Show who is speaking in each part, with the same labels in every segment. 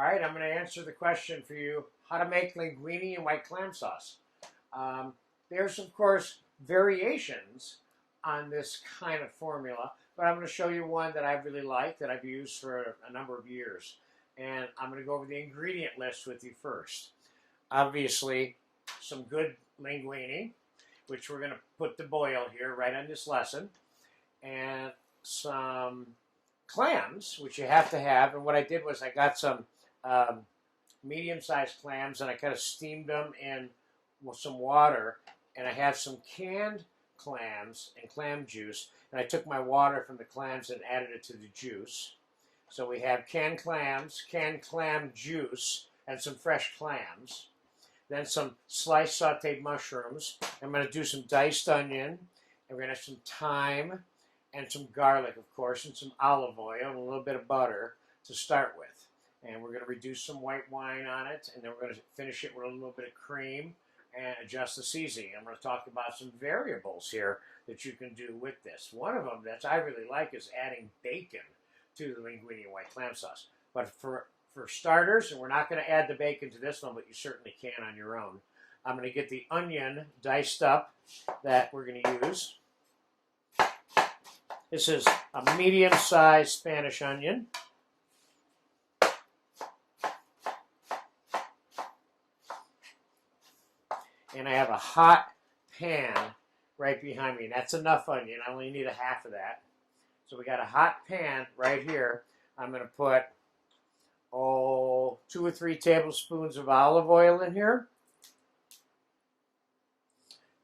Speaker 1: All right, I'm going to answer the question for you, how to make linguine and white clam sauce. There's, of course, variations on this kind of formula, but I'm going to show you one that I really like, that I've used for a number of years. And I'm going to go over the ingredient list with you first. Obviously, some good linguine, which we're going to put to boil here right on this lesson, and some clams, which you have to have. And what I did was I got some medium-sized clams, and I kind of steamed them in with some water, and I have some canned clams and clam juice, and I took my water from the clams and added it to the juice. So we have canned clams, canned clam juice, and some fresh clams. Then some sliced sauteed mushrooms. I'm going to do some diced onion, and we're going to have some thyme and some garlic, of course, and some olive oil and a little bit of butter to start with. And we're going to reduce some white wine on it, and then we're going to finish it with a little bit of cream and adjust the seasoning. I'm going to talk about some variables here that you can do with this. One of them that I really like is adding bacon to the linguine white clam sauce. But for starters, and we're not going to add the bacon to this one, but you certainly can on your own, I'm going to get the onion diced up that we're going to use. This is a medium-sized Spanish onion. And I have a hot pan right behind me. That's enough onion. I only need a half of that. So we got a hot pan right here. I'm going to put, 2 or 3 tablespoons of olive oil in here.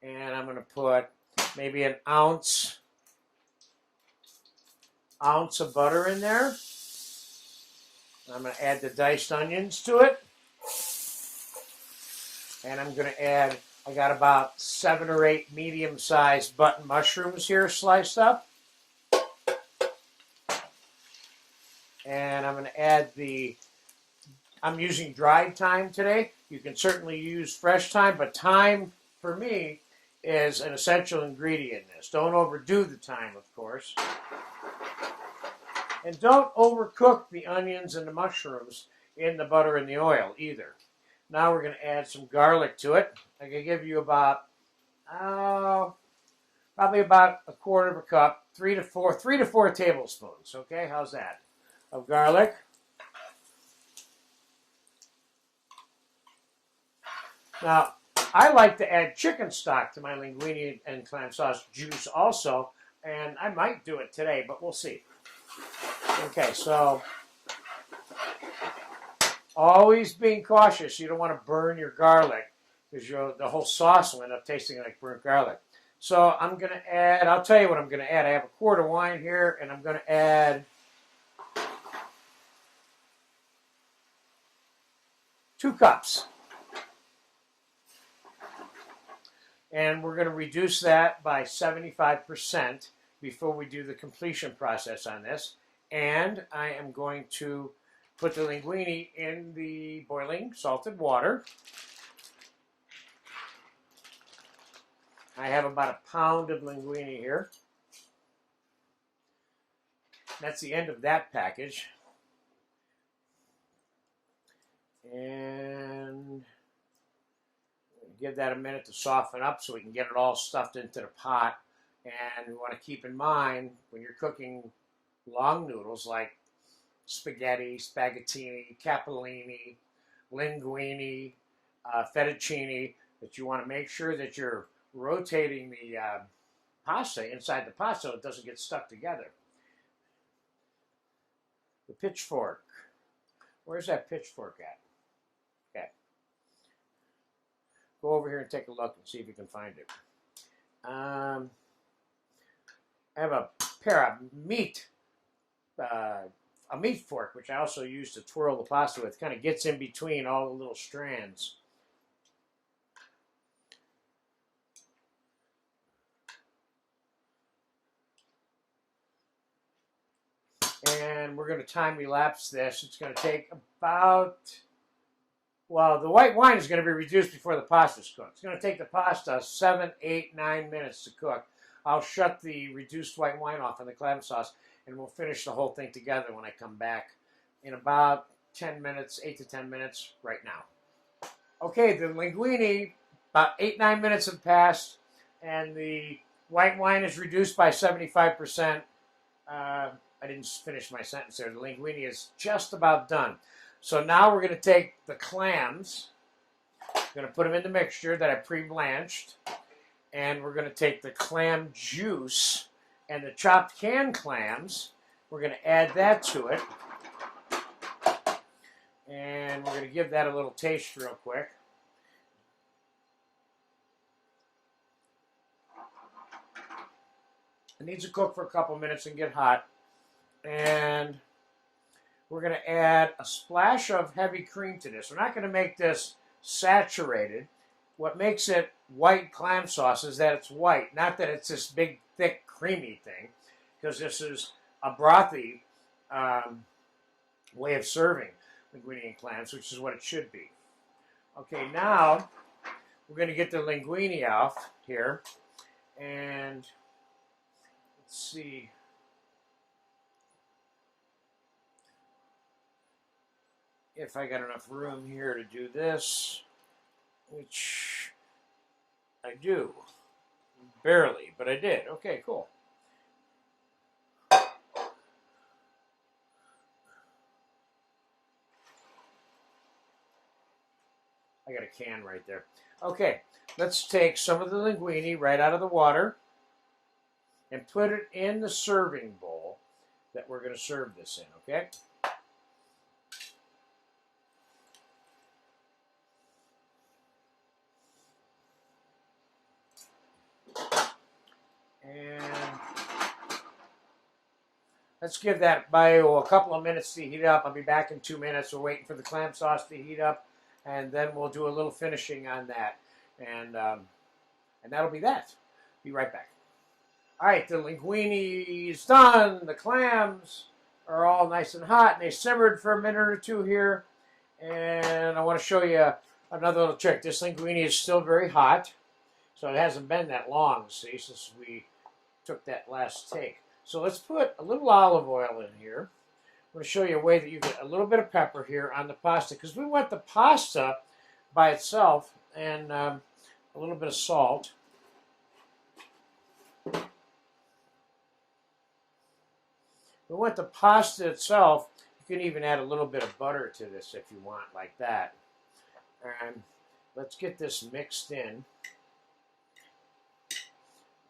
Speaker 1: And I'm going to put maybe an ounce of butter in there. I'm going to add the diced onions to it. And I'm going to add, I got about 7 or 8 medium-sized button mushrooms here sliced up. And I'm going to add I'm using dried thyme today. You can certainly use fresh thyme, but thyme, for me, is an essential ingredient in this. Don't overdo the thyme, of course. And don't overcook the onions and the mushrooms in the butter and the oil either. Now we're going to add some garlic to it. I'm going to give you about, probably about a quarter of a cup, 3 to 4 tablespoons. Okay, how's that? Of garlic. Now, I like to add chicken stock to my linguine and clam sauce juice also, and I might do it today, but we'll see. Okay, so always being cautious. You don't want to burn your garlic because the whole sauce will end up tasting like burnt garlic. So I'm going to add, I'll tell you what I'm going to add. I have a quart of wine here, and I'm going to add 2 cups. And we're going to reduce that by 75% before we do the completion process on this. And I am going to put the linguine in the boiling salted water. I have about a pound of linguine here. That's the end of that package. And give that a minute to soften up so we can get it all stuffed into the pot. And we want to keep in mind when you're cooking long noodles like spaghetti, spaghettini, capellini, linguine, fettuccine, that you want to make sure that you're rotating the pasta inside the pot so it doesn't get stuck together. The pitchfork. Where's that pitchfork at? Okay. Go over here and take a look and see if you can find it. I have a pair of a meat fork, which I also use to twirl the pasta with. Kind of gets in between all the little strands. And we're going to time elapse this. It's going to take about, well, the white wine is going to be reduced before the pasta's cooked. It's going to take the pasta 7, 8, 9 minutes to cook. I'll shut the reduced white wine off in the clam sauce, and we'll finish the whole thing together when I come back in about 10 minutes, 8 to 10 minutes right now. Okay, the linguine, about 8-9 minutes have passed, and the white wine is reduced by 75%. I didn't finish my sentence there. The linguine is just about done. So now we're going to take the clams, going to put them in the mixture that I pre-blanched, and we're going to take the clam juice and the chopped canned clams. We're going to add that to it, and we're going to give that a little taste real quick. It needs to cook for a couple minutes and get hot. And we're going to add a splash of heavy cream to this. We're not going to make this saturated. What makes it white clam sauce is that it's white, not that it's this big, thick, creamy thing, because this is a brothy way of serving linguine and clams, which is what it should be. Okay, now we're going to get the linguine off here, and let's see. If I got enough room here to do this, which I do. Barely, but I did. Okay, cool. I got a can right there. Okay, let's take some of the linguine right out of the water and put it in the serving bowl that we're going to serve this in, okay? And let's give that bio a couple of minutes to heat up. I'll be back in 2 minutes. We're waiting for the clam sauce to heat up, and then we'll do a little finishing on that. And that'll be that. Be right back. All right, the linguine is done. The clams are all nice and hot, and they simmered for a minute or two here. And I want to show you another little trick. This linguine is still very hot, so it hasn't been that long, see, since we took that last take. So let's put a little olive oil in here. I'm going to show you a way that you get a little bit of pepper here on the pasta, because we want the pasta by itself, and a little bit of salt. We want the pasta itself. You can even add a little bit of butter to this if you want, like that. And let's get this mixed in.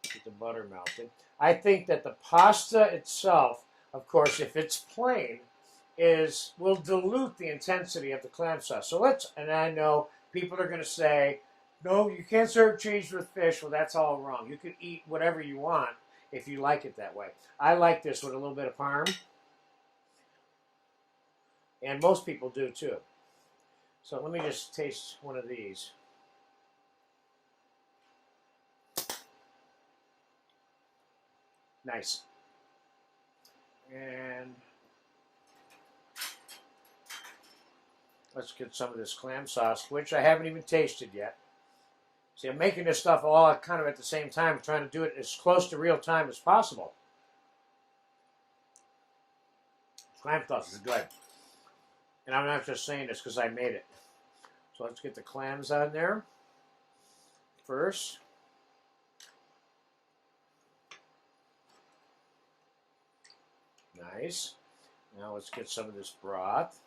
Speaker 1: Get the butter melted. I think that the pasta itself, of course, if it's plain, will dilute the intensity of the clam sauce. So and I know people are going to say, no, you can't serve cheese with fish. Well, that's all wrong. You can eat whatever you want if you like it that way. I like this with a little bit of parm. And most people do too. So let me just taste one of these. Nice. And let's get some of this clam sauce, which I haven't even tasted yet. See, I'm making this stuff all kind of at the same time, trying to do it as close to real time as possible. Clam sauce is good. And I'm not just saying this because I made it. So let's get the clams on there first. Nice. Now let's get some of this broth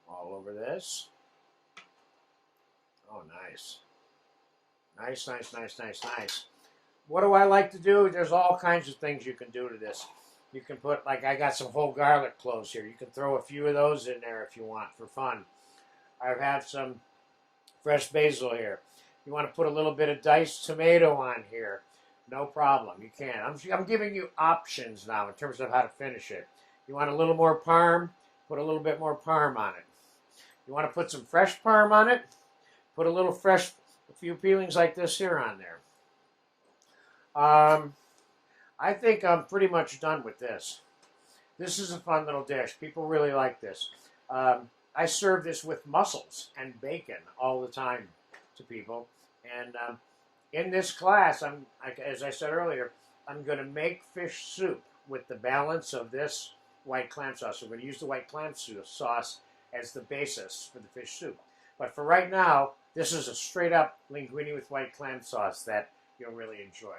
Speaker 1: all over this. Oh, nice. Nice, nice, nice, nice, nice. What do I like to do? There's all kinds of things you can do to this. You can put, like I got some whole garlic cloves here. You can throw a few of those in there if you want for fun. I have some fresh basil here. You want to put a little bit of diced tomato on here. No problem, you can. I'm giving you options now in terms of how to finish it. You want a little more parm? Put a little bit more parm on it. You want to put some fresh parm on it? Put a few peelings like this here on there. I think I'm pretty much done with this. This is a fun little dish. People really like this. I serve this with mussels and bacon all the time to people. And in this class, as I said earlier, I'm going to make fish soup with the balance of this white clam sauce. So we're going to use the white clam sauce as the basis for the fish soup. But for right now, this is a straight up linguine with white clam sauce that you'll really enjoy.